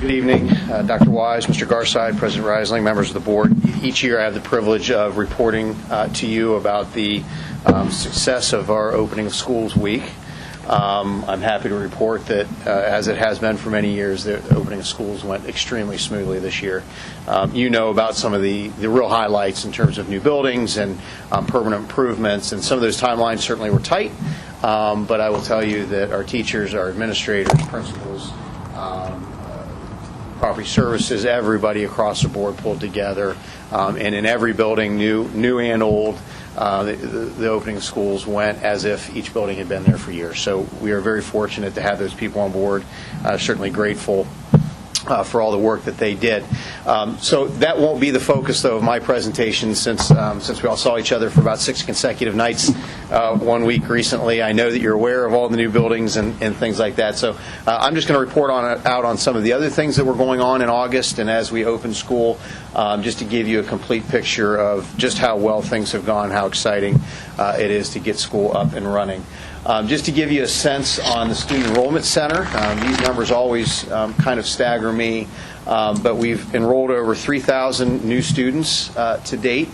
Good evening, Dr. Wise, Mr. Garside, President Reisling, members of the board. Each year I have the privilege of reporting to you about the success of our opening of schools week. I'm happy to report that, as it has been for many years, the opening of schools went extremely smoothly this year. You know about some of the real highlights in terms of new buildings and permanent improvements, and some of those timelines certainly were tight, but I will tell you that our teachers, our administrators, principals, property services, everybody across the board pulled together, and in every building, new and old, the opening of schools went as if each building had been there for years. So we are very fortunate to have those people on board. Certainly grateful for all the work that they did. So that won't be the focus, though, of my presentation, since we all saw each other for about 6 consecutive nights 1 week recently. I know that you're aware of all the new buildings and things like that. So I'm just going to report out on some of the other things that were going on in August and as we open school, just to give you a complete picture of just how well things have gone, how exciting it is to get school up and running. Just to give you a sense on the Student Enrollment Center, these numbers always kind of stagger me, but we've enrolled over 3,000 new students to date,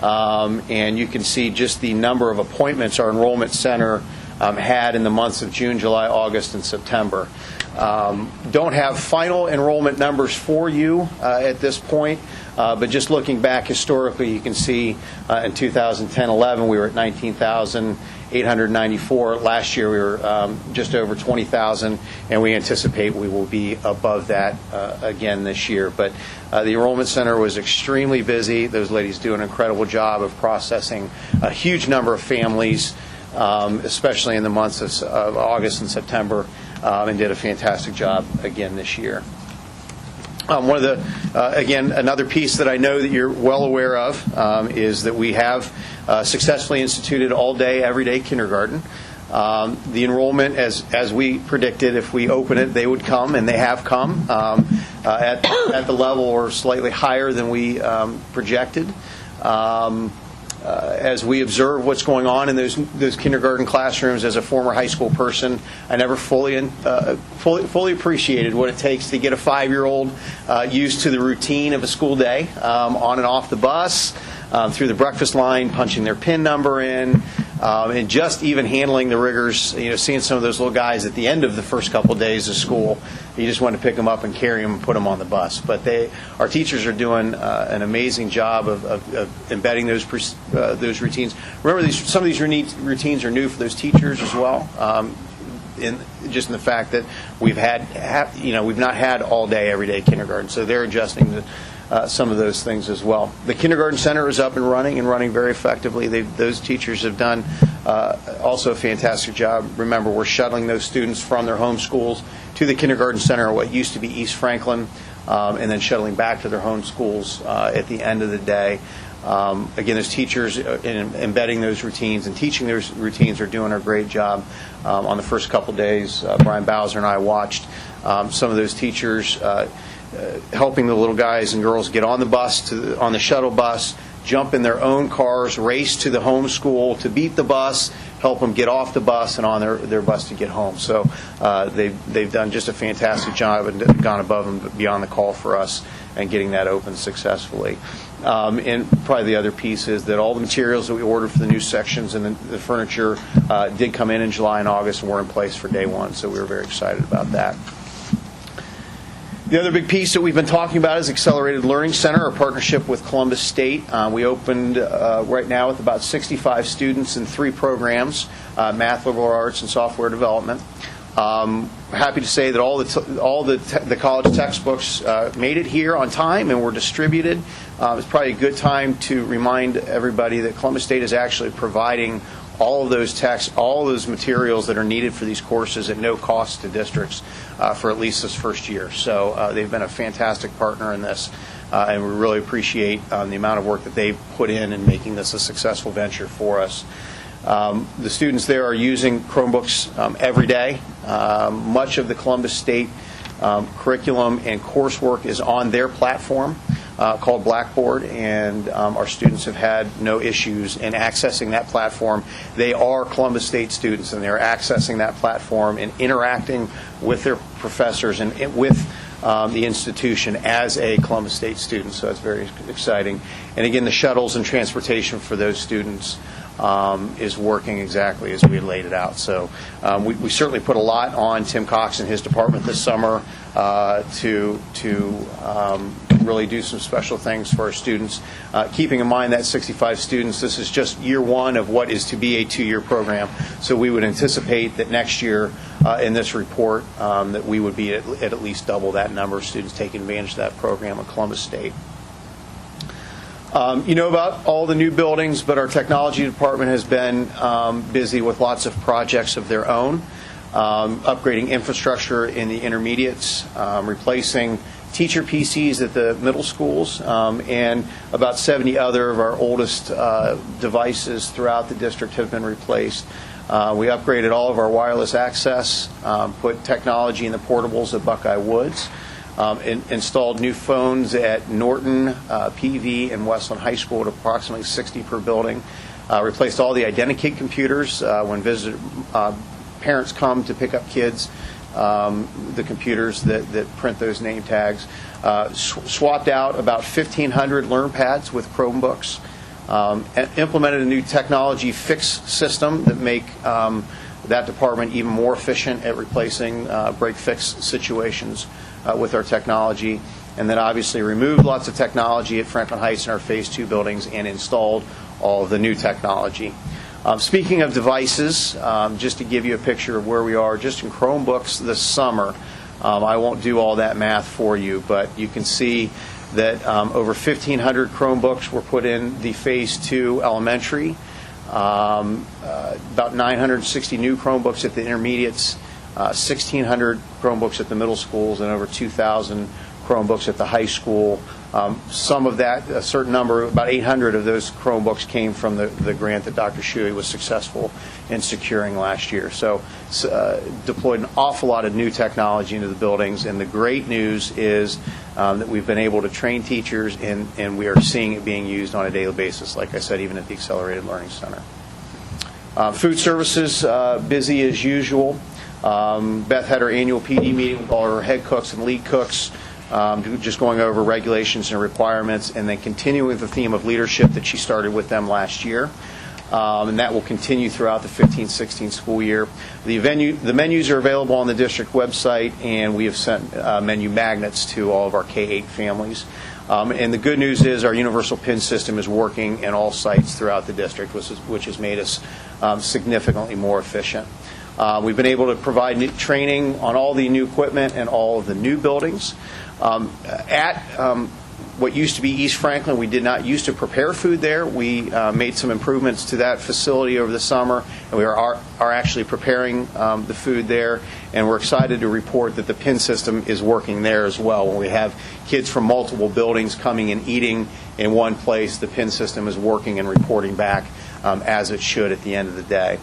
and you can see just the number of appointments our Enrollment Center had in the months of June, July, August, and September. Don't have final enrollment numbers for you at this point, but just looking back historically, you can see in 2010-11 we were at 19,894. Last year we were just over 20,000, and we anticipate we will be above that again this year. But the Enrollment Center was extremely busy. Those ladies do an incredible job of processing a huge number of families, especially in the months of August and September, and did a fantastic job again this year. One of the, again, another piece that I know that you're well aware of is that we have successfully instituted all-day, everyday kindergarten. The enrollment, as we predicted, if we open it, they would come, and they have come at the level or slightly higher than we projected. As we observe what's going on in those kindergarten classrooms, as a former high school person, I never fully appreciated what it takes to get a 5-year-old used to the routine of a school day, on and off the bus, through the breakfast line, punching their PIN number in, and just even handling the rigors. Seeing some of those little guys at the end of the first couple of days of school, you just want to pick them up and carry them and put them on the bus. But our teachers are doing an amazing job of embedding those routines. Remember, some of these routines are new for those teachers as well. In the fact that we've not had all day, everyday kindergarten, so they're adjusting some of those things as well. The kindergarten center is up and running very effectively. Those teachers have done also a fantastic job. Remember, we're shuttling those students from their home schools to the kindergarten center, what used to be East Franklin, and then shuttling back to their home schools at the end of the day. Again, those teachers in embedding those routines and teaching those routines are doing a great job. On the first couple days, Brian Bowser and I watched some of those teachers helping the little guys and girls get on the bus, on the shuttle bus, jump in their own cars, race to the home school to beat the bus, help them get off the bus and on their bus to get home. So they've done just a fantastic job and gone above and beyond the call for us and getting that open successfully. And probably the other piece is that all the materials that we ordered for the new sections and the furniture did come in July and August and were in place for day one, so we were very excited about that. The other big piece that we've been talking about is Accelerated Learning Center, our partnership with Columbus State. We opened right now with about 65 students in 3 programs, math, liberal arts, and software development. Happy to say that all the college textbooks made it here on time and were distributed. It's probably a good time to remind everybody that Columbus State is actually providing all of those texts, all of those materials that are needed for these courses at no cost to districts for at least this first year. So they've been a fantastic partner in this, and we really appreciate the amount of work that they've put in making this a successful venture for us. The students there are using Chromebooks every day. Much of the Columbus State curriculum and coursework is on their platform called Blackboard, and our students have had no issues in accessing that platform. They are Columbus State students, and they're accessing that platform and interacting with their professors and with the institution as a Columbus State student, so that's very exciting. And again, the shuttles and transportation for those students is working exactly as we had laid it out. So we certainly put a lot on Tim Cox and his department this summer to really do some special things for our students. Keeping in mind that 65 students, this is just year one of what is to be a 2-year program. So we would anticipate that next year in this report that we would be at least double that number of students taking advantage of that program at Columbus State. You know about all the new buildings, but our technology department has been busy with lots of projects of their own, upgrading infrastructure in the intermediates, replacing teacher PCs at the middle schools, and about 70 other of our oldest devices throughout the district have been replaced. We upgraded all of our wireless access, put technology in the portables at Buckeye Woods, installed new phones at Norton, PV, and Westland High School at approximately 60 per building, replaced all the Identikit computers when parents come to pick up kids, the computers that print those name tags, swapped out about 1,500 LearnPads with Chromebooks, implemented a new technology fix system that make that department even more efficient at replacing break-fix situations with our technology, and then obviously removed lots of technology at Franklin Heights in our Phase 2 buildings and installed all of the new technology. Speaking of devices, just to give you a picture of where we are, just in Chromebooks this summer, I won't do all that math for you, but you can see that over 1,500 Chromebooks were put in the Phase 2 elementary, about 960 new Chromebooks at the intermediates, 1,600 Chromebooks at the middle schools, and over 2,000 Chromebooks at the high school. Some of that, a certain number, about 800 of those Chromebooks came from the grant that Dr. Shuey was successful in securing last year. So deployed an awful lot of new technology into the buildings, and the great news is that we've been able to train teachers, and we are seeing it being used on a daily basis, like I said, even at the Accelerated Learning Center. Food services, busy as usual. Beth had her annual PD meeting with all her head cooks and lead cooks, just going over regulations and requirements, and then continuing with the theme of leadership that she started with them last year. And that will continue throughout the 15-16 school year. The menus are available on the district website, and we have sent menu magnets to all of our K-8 families. And the good news is our universal PIN system is working in all sites throughout the district, which has made us significantly more efficient. We've been able to provide new training on all the new equipment and all of the new buildings. At what used to be East Franklin, we did not used to prepare food there. We made some improvements to that facility over the summer, and we are actually preparing the food there. And we're excited to report that the PIN system is working there as well. When we have kids from multiple buildings coming and eating in one place, the PIN system is working and reporting back as it should at the end of the day.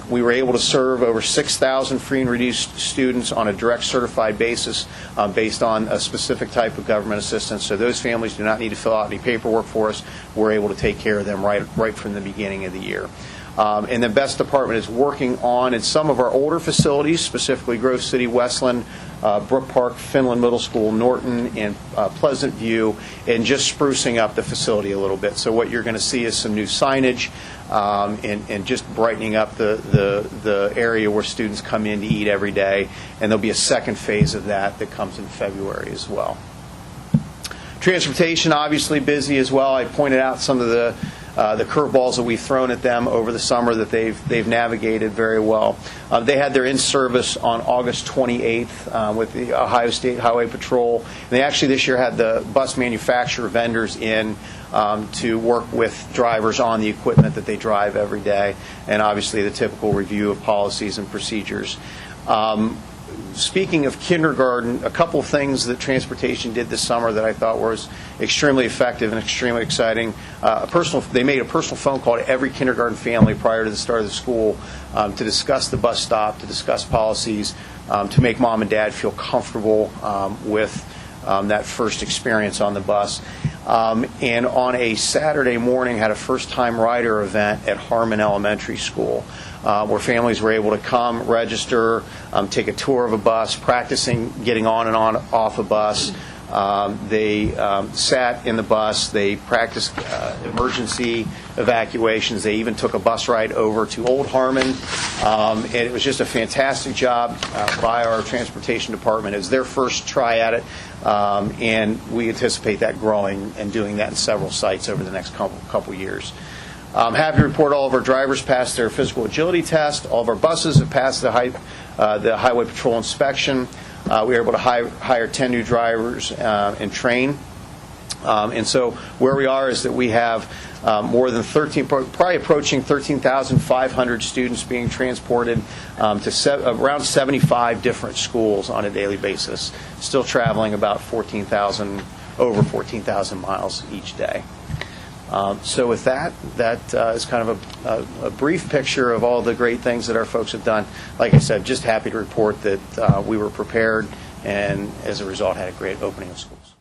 We were able to serve over 6,000 free and reduced students on a direct certified basis based on a specific type of government assistance. So those families do not need to fill out any paperwork for us. We're able to take care of them right from the beginning of the year. And the BEST department is working on, in some of our older facilities, specifically Grove City, Westland, Brook Park, Finland Middle School, Norton, and Pleasant View, and just sprucing up the facility a little bit. So what you're going to see is some new signage and just brightening up the area where students come in to eat every day. And there'll be a second phase of that comes in February as well. Transportation, obviously busy as well. I pointed out some of the curveballs that we've thrown at them over the summer that they've navigated very well. They had their in-service on August 28th with the Ohio State Highway Patrol. And they actually this year had the bus manufacturer vendors in to work with drivers on the equipment that they drive every day, and obviously the typical review of policies and procedures. Speaking of kindergarten, a couple of things that transportation did this summer that I thought was extremely effective and extremely exciting. They made a personal phone call to every kindergarten family prior to the start of the school to discuss the bus stop, to discuss policies, to make mom and dad feel comfortable with that first experience on the bus. And on a Saturday morning, had a first-time rider event at Harmon Elementary School, where families were able to come, register, take a tour of a bus, practicing getting on and off a bus. They sat in the bus. They practiced emergency evacuations. They even took a bus ride over to Old Harmon. And it was just a fantastic job by our transportation department. It was their first try at it. And we anticipate that growing and doing that in several sites over the next couple years. I'm happy to report all of our drivers passed their physical agility test. All of our buses have passed the highway patrol inspection. We were able to hire 10 new drivers and train. And so where we are is that we have more than probably approaching 13,500 students being transported to around 75 different schools on a daily basis, still traveling about over 14,000 miles each day. So with that is kind of a brief picture of all the great things that our folks have done. Like I said, just happy to report that we were prepared and as a result had a great opening of schools.